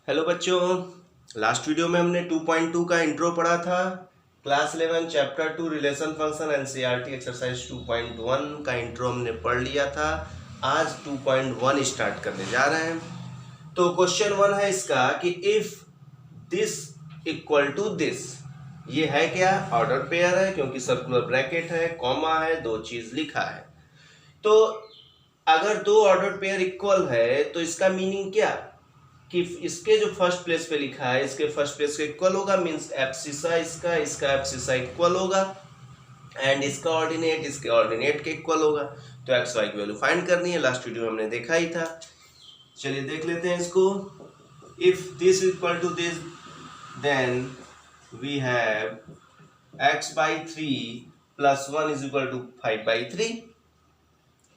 Hello बच्चों, last video में हमने 2.2 का इंट्रो पढ़ा था। Class 11 chapter 2 relation function NCERT exercise 2.1 का इंट्रो हमने पढ़ लिया था। आज 2.1 स्टार्ट करने जा रहे हैं। तो क्वेश्चन 1 है इसका कि if this equal to this, ये है क्या? ऑर्डर पेयर है क्योंकि सर्कुलर ब्रैकेट है, कॉमा है, दो चीज लिखा है। तो अगर दो ऑर्डर पेयर इक्वल है तो इसका मीनिंग क्या कि इसके जो फर्स्ट प्लेस पे लिखा है इसके फर्स्ट प्लेस के इक्वल होगा, मींस एब्सिसा इसका एब्सिसा इक्वल होगा एंड इसका ऑर्डिनेट इसके ऑर्डिनेट के इक्वल होगा। तो एक्स वाई की वैल्यू फाइंड करनी है, लास्ट वीडियो में हमने देखा ही था। चलिए देख लेते हैं इसको। If this equal to this then we have x by 3 plus 1 is equal to 5/3।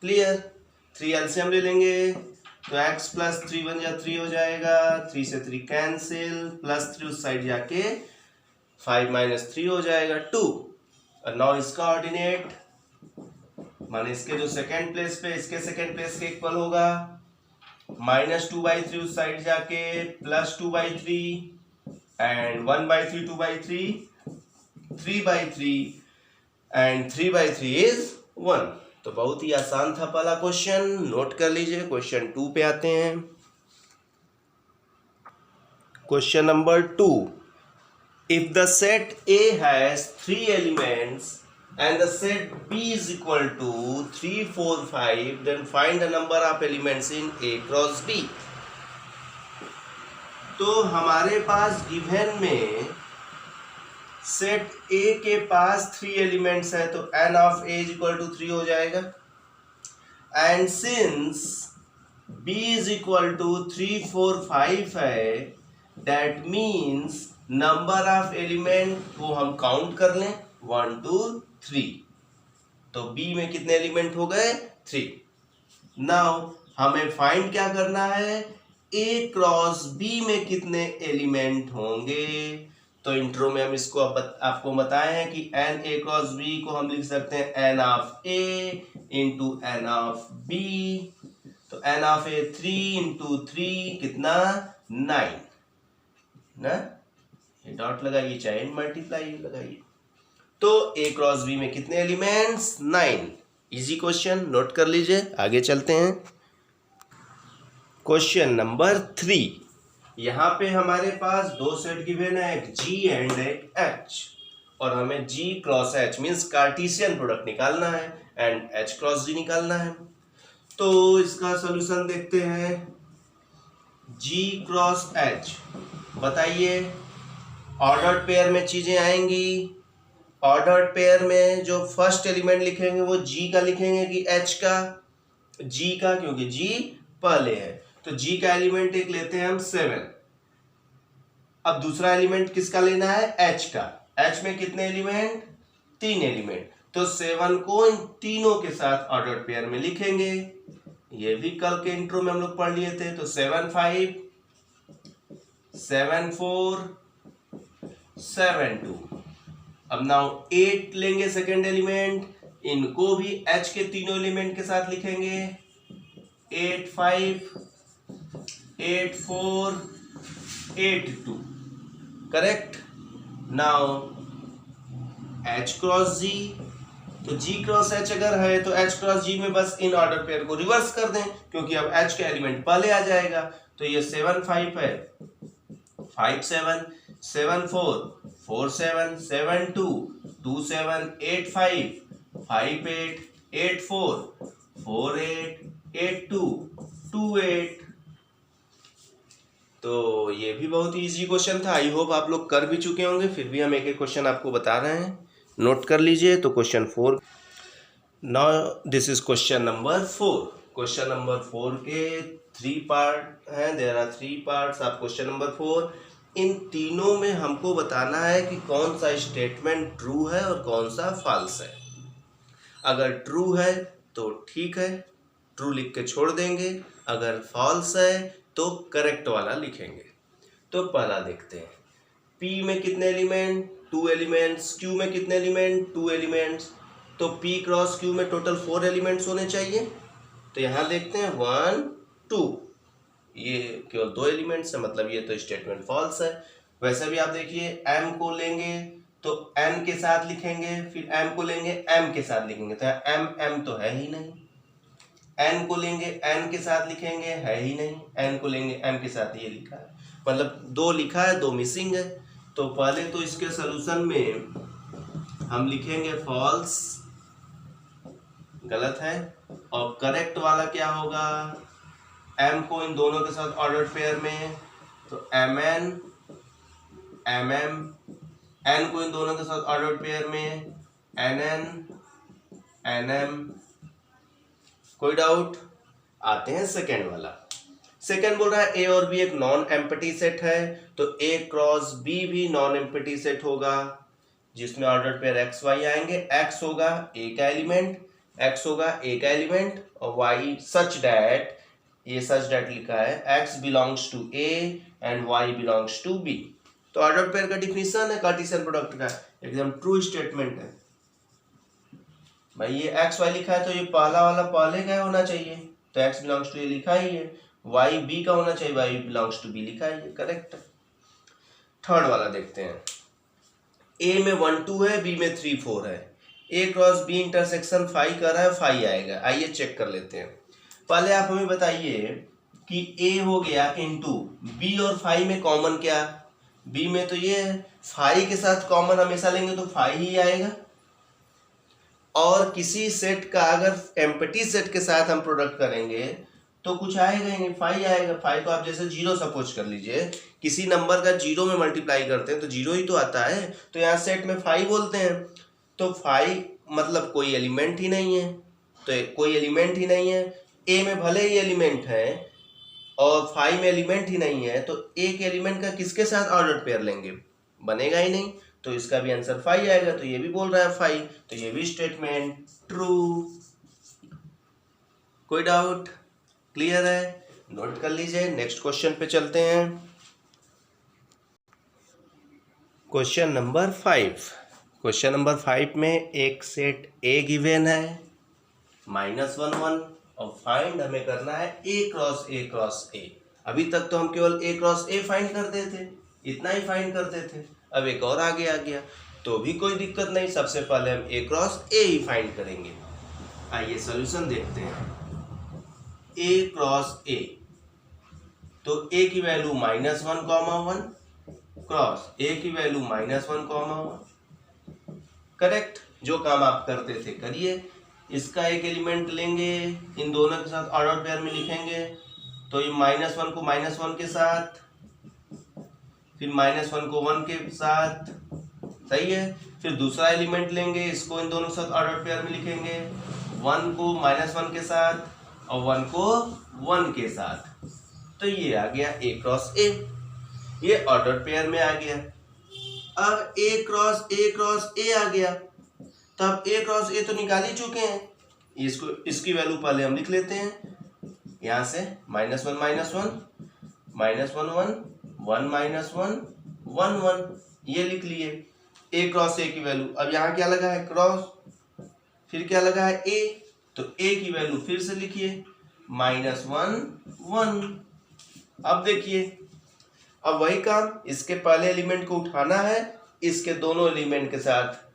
Clear? 3 LCM ले लेंगे तो x प्लस 3 बन जा 3 हो जाएगा, 3 से 3 कैंसिल, प्लस 3 उस साइड जाके 5 माइनस 3 हो जाएगा 2। और नाउ इसका ऑर्डिनेट माने इसके जो सेकेंड प्लेस पे इसके सेकेंड प्लेस के इक्वल होगा, -2/3 उस साइड जाके प्लस 2/3 एंड 1/3 2/3 3/3 एंड 3/3 इज 1। तो बहुत ही आसान था पहला क्वेश्चन, नोट कर लीजिए। क्वेश्चन 2 पे आते हैं। Question number 2, if the set A has 3 elements and the set B is equal to 3 4 5 then find the number of elements in A cross B। तो हमारे पास गिवन में सेट A के पास 3 एलिमेंट्स है तो n of A is equal to 3 हो जाएगा and since B is equal to 3 4 5 है, that means number of element को हम काउंट कर लें 1 2 3। तो B में कितने एलिमेंट हो गए? 3। नाउ हमें फाइंड क्या करना है? A क्रॉस B में कितने एलिमेंट होंगे। तो इंट्रो में हम इसको आपको बताए हैं कि n A क्रॉस B को हम लिख सकते हैं n of A into n of B। तो n ऑफ A 3 इंटू 3 कितना? 9 ना, ये डॉट लगाइए चाहे मल्टीप्लाई लगाइए। तो A क्रॉस B में कितने एलिमेंट्स? 9। इजी क्वेश्चन, नोट कर लीजिए। आगे चलते हैं। क्वेश्चन नंबर 3, यहाँ पे हमारे पास दो सेट गिवन है, एक G एंड एक H, और हमें G cross H means Cartesian product निकालना है एंड H क्रॉस G निकालना है। तो इसका सॉल्यूशन देखते हैं। G क्रॉस H, बताइए ऑर्डर्ड पेयर में चीजें आएंगी। ऑर्डर्ड पेयर में जो फर्स्ट एलिमेंट लिखेंगे वो G का लिखेंगे कि H का? G का, क्योंकि G पहले है। तो G का एलिमेंट एक लेते हैं हम 7। अब दूसरा एलिमेंट किसका लेना है? H का। H में कितने एलिमेंट? 3 एलिमेंट। तो 7 को इन तीनों के साथ ऑर्डर्ड पेयर में लिखेंगे। ये भी कल के इंट्रो में हम लोग पढ़ लिए थे। तो 7 5 7 4 7 2। अब नाउ 8 लेंगे सेकेंड एलिमेंट, इनको भी H के तीनों एलिमेंट के साथ लिखेंगे। 8 5 8 4 8 2। Correct? Now H cross G, तो G क्रॉस H अगर है तो H क्रॉस G में बस इन ऑर्डर पेयर को रिवर्स कर दें क्योंकि अब H का एलिमेंट पहले आ जाएगा। तो ये 7 5 है 5 7 7 4 4 7 7 2 2 7 8 5 5 8 8 4 4 8 8 2 2 8। तो ये भी बहुत ही इजी क्वेश्चन था। आई होप आप लोग कर भी चुके होंगे, फिर भी हम एक एक क्वेश्चन आपको बता रहे हैं, नोट कर लीजिए। तो question 4, now this is question number 4। Question number 4 के 3 पार्ट हैं, there are 3 parts of question number 4। इन तीनों में हमको बताना है कि कौन सा स्टेटमेंट ट्रू है और कौन सा फॉल्स है। अगर ट्रू है तो ठीक है, ट्रू लिख के छोड़ देंगे। अगर फॉल्स है तो करेक्ट वाला लिखेंगे। तो पहला देखते हैं, P में कितने एलिमेंट? 2 एलिमेंट्स। Q में कितने एलिमेंट? 2 एलिमेंट्स। तो P क्रॉस Q में टोटल 4 एलिमेंट्स होने चाहिए। तो यहां देखते हैं 1 2, ये केवल 2 एलिमेंट्स है, मतलब ये तो स्टेटमेंट फॉल्स है। वैसे भी आप देखिए m को लेंगे तो n के साथ लिखेंगे, फिर m को लेंगे m के साथ लिखेंगे, तो m तो है ही नहीं। n को लेंगे n के साथ लिखेंगे, है ही नहीं। n को लेंगे m के साथ, ये लिखा है, मतलब 2 लिखा है, 2 मिसिंग है। तो पहले तो इसके सोल्यूशन में हम लिखेंगे फॉल्स, गलत है। और करेक्ट वाला क्या होगा, m को इन दोनों के साथ ऑर्डर पेयर में, तो mn mm, n को इन दोनों के साथ ऑर्डर पेयर में nn nm। कोई डाउट? आते हैं सेकेंड वाला। सेकेंड बोल रहा है ए और बी एक नॉन एम्प्टी सेट है, तो ए क्रॉस बी भी नॉन एम्प्टी सेट होगा, जिसमें ऑर्डर पेयर एक्स वाई आएंगे। एक्स होगा ए का एलिमेंट, एक्स होगा ए का एलिमेंट, और वाई सच डैट, ये सच डैट लिखा है, x belongs to A and y belongs to B. तो ऑर्डर पेयर का डिफिनीशन है कार्टेशियन प्रोडक्ट का, एकदम ट्रू स्टेटमेंट है भाई। ये एक्स वाई लिखा है तो ये पहला वाला पहले का होना चाहिए, तो एक्स बिलोंग्स टू ए लिखा ही है। वाई बी का होना चाहिए, वाई बिलोंग्स टू बी लिखा ही है, करेक्ट। थर्ड वाला देखते हैं। ए में 1 2 है, बी में 3 4 है। ए क्रॉस बी इंटरसेक्शन फाई कर रहा है, फाई आएगा। आइए चेक कर लेते हैं। पहले आप हमें बताइए कि ए हो गया इंटू बी और फाई में कॉमन क्या? बी में तो ये है, फाई के साथ कॉमन हमेशा लेंगे तो फाई ही आएगा। और किसी सेट का अगर एम्प्टी सेट के साथ हम प्रोडक्ट करेंगे तो कुछ आएगा ही नहीं, फाई आएगा। फाई को आप जैसे 0 सपोज कर लीजिए, किसी नंबर का 0 में मल्टीप्लाई करते हैं तो 0 ही तो आता है, तो यहाँ सेट में फाई बोलते हैं। तो फाई मतलब कोई एलिमेंट ही नहीं है, तो कोई एलिमेंट ही नहीं है। ए में भले ही एलिमेंट है और फाई में एलिमेंट ही नहीं है, तो एक एलिमेंट का किसके साथ ऑर्डर पेयर लेंगे? बनेगा ही नहीं, तो इसका भी आंसर फाई आएगा। तो ये भी बोल रहा है फाई, तो ये भी स्टेटमेंट ट्रू। कोई डाउट? क्लियर है? नोट कर लीजिए। नेक्स्ट क्वेश्चन पे चलते हैं। Question number 5। क्वेश्चन नंबर 5 में एक सेट ए गिवन है -1 1, और फाइंड हमें करना है ए क्रॉस ए क्रॉस ए। अभी तक तो हम केवल ए क्रॉस ए फाइंड करते थे, इतना ही फाइंड करते थे। अब एक और आगे आ गया तो भी कोई दिक्कत नहीं, सबसे पहले हम ए क्रॉस ए ही फाइंड करेंगे। आइए सॉल्यूशन देखते हैं। ए क्रॉस ए, तो ए की वैल्यू -1 1 क्रॉस ए की वैल्यू -1 1। करेक्ट, जो काम आप करते थे करिए। इसका एक एलिमेंट लेंगे, इन दोनों के साथ ऑर्डर पेयर में लिखेंगे, तो ये -1 को -1 के साथ, फिर -1 को 1 के साथ, सही है। फिर दूसरा एलिमेंट लेंगे, इसको इन दोनों के साथ ऑर्डर पेयर में लिखेंगे, 1 को -1 के साथ और 1 को 1 के साथ। तो ये आ गया ए क्रॉस ए, ये ऑर्डर पेयर में आ गया। अब ए क्रॉस ए आ गया, तब ए क्रॉस ए तो निकाल ही चुके हैं, इसको इसकी वैल्यू पहले हम लिख लेते हैं। यहाँ से -1 -1 -1 1 1 1 1, ये लिख लिए ए क्रॉस ए की वैल्यू। अब यहाँ क्या लगा है? क्रॉस, फिर क्या लगा है? ए, तो ए की वैल्यू फिर से लिखिए -1 1। अब देखिए, अब वही काम, इसके पहले एलिमेंट को उठाना है, इसके दोनों एलिमेंट के साथ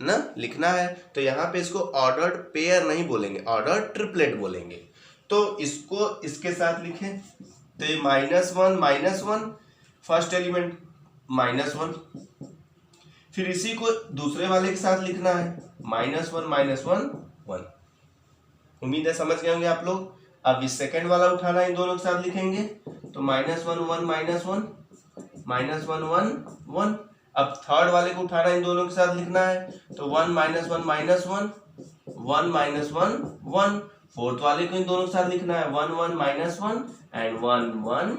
ना लिखना है। तो यहाँ पे इसको ऑर्डर्ड पेयर नहीं बोलेंगे, ऑर्डर ट्रिपलेट बोलेंगे। तो इसको इसके साथ लिखें, तो ये -1 -1, फर्स्ट एलिमेंट -1, फिर इसी को दूसरे वाले के साथ लिखना है -1 -1 1। उम्मीद है समझ गए होंगे आप लोग। अब इस सेकंड वाला उठाना, इन दोनों के साथ लिखेंगे, तो -1 1 -1 1 1। अब थर्ड वाले को उठाना, इन दोनों के साथ लिखना है, तो 1 -1 -1 1 -1 1। फोर्थ वाले को इन दोनों के साथ लिखना है, 1 1 -1 एंड 1 1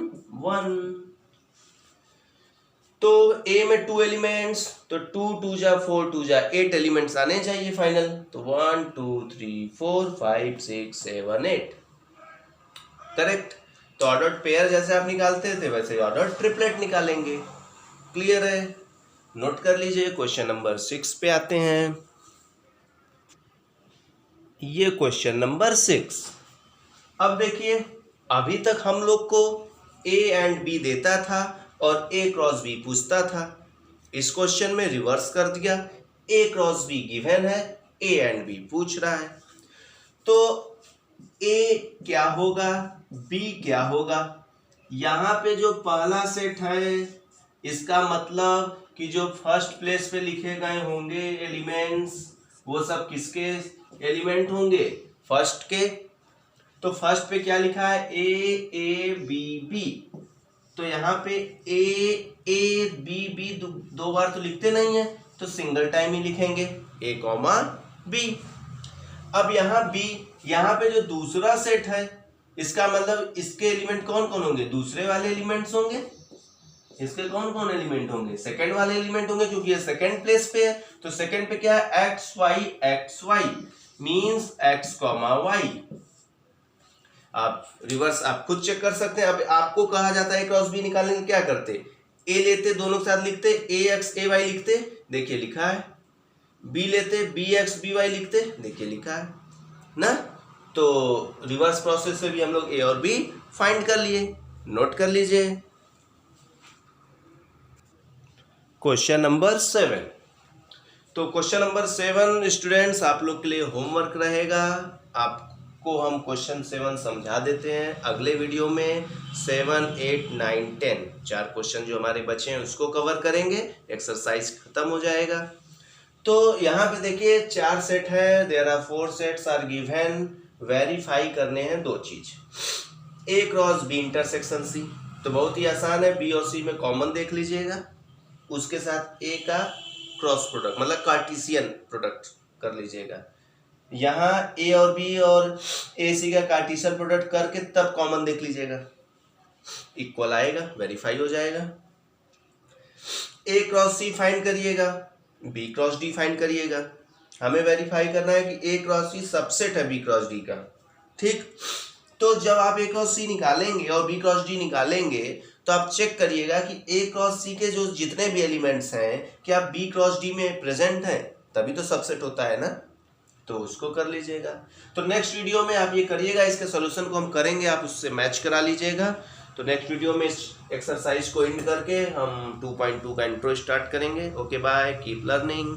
1। तो ए में 2 एलिमेंट्स, तो 2 2 जा 4 2 जा 8 एलिमेंट्स आने चाहिए फाइनल। तो 1 2 3 4 5 6 7 8, करेक्ट। तो ऑर्डर पेयर जैसे आप निकालते थे वैसे ऑर्डर ट्रिपलेट निकालेंगे। क्लियर है? नोट कर लीजिए। क्वेश्चन नंबर 6 पे आते हैं। ये क्वेश्चन नंबर 6। अब देखिए अभी तक हम लोग को ए एंड बी देता था और ए क्रॉस बी पूछता था। इस क्वेश्चन में रिवर्स कर दिया, ए क्रॉस बी गिवन है, ए एंड बी पूछ रहा है। तो ए क्या होगा, बी क्या होगा। यहाँ पे जो पहला सेट है इसका मतलब कि जो फर्स्ट प्लेस पे लिखे गए होंगे एलिमेंट्स वो सब किसके एलिमेंट होंगे, फर्स्ट के। तो फर्स्ट पे क्या लिखा है, ए बी बी। तो यहाँ पे ए बी बी दो बार तो लिखते नहीं है, तो सिंगल टाइम ही लिखेंगे ए कॉमा बी। अब यहाँ बी, यहाँ पे जो दूसरा सेट है इसका मतलब इसके एलिमेंट कौन कौन होंगे, दूसरे वाले एलिमेंट्स होंगे। इसके कौन कौन एलिमेंट होंगे, सेकंड वाले एलिमेंट होंगे, क्योंकि ये सेकंड प्लेस पे है। तो सेकंड पे क्या है, x y means x comma y. आप रिवर्स आप खुद चेक कर सकते हैं। अब आपको कहा जाता है क्रॉस बी निकालने के क्या करते, ए लेते दोनों के साथ लिखते, ए एक्स ए वाई लिखते, देखिए लिखा है। बी लेते बी एक्स बी वाई लिखते, देखिए लिखा है ना। तो रिवर्स प्रोसेस से भी हम लोग ए और बी फाइंड कर लिए, नोट कर लीजिए। Question number 7। तो क्वेश्चन नंबर 7 स्टूडेंट्स आप लोग के लिए होमवर्क रहेगा। आपको हम क्वेश्चन 7 समझा देते हैं अगले वीडियो में। 7, 8, 9, 10 4 क्वेश्चन जो हमारे बचे हैं उसको कवर करेंगे, एक्सरसाइज खत्म हो जाएगा। तो यहाँ पे देखिए 4 सेट है, there are 4 sets are given. Verify करने हैं 2 चीज, A cross B intersection C. तो बहुत ही आसान है, बी और सी में कॉमन देख लीजिएगा, उसके साथ ए का क्रॉस प्रोडक्ट मतलब कार्टेशियन प्रोडक्ट कर लीजिएगा। यहाँ ए और बी और ए सी का कार्टेशियन प्रोडक्ट करके तब कॉमन देख लीजिएगा, इक्वल आएगा, वेरीफाई हो जाएगा। ए क्रॉस सी फाइंड करिएगा, बी क्रॉस डी फाइंड करिएगा। हमें वेरीफाई करना है कि ए क्रॉस सी सबसेट है बी क्रॉस डी का, ठीक। तो जब आप ए क्रॉस सी निकालेंगे और बी क्रॉस डी निकालेंगे तो आप चेक करिएगा कि ए क्रॉस सी के जो जितने भी एलिमेंट्स हैं क्या बी क्रॉस डी में प्रेजेंट हैं, तभी तो सबसेट होता है ना। तो उसको कर लीजिएगा। तो नेक्स्ट वीडियो में आप ये करिएगा, इसके सॉल्यूशन को हम करेंगे, आप उससे मैच करा लीजिएगा। तो नेक्स्ट वीडियो में इस एक्सरसाइज को एंड करके हम 2.2 का इंट्रो स्टार्ट करेंगे। Okay bye, keep learning.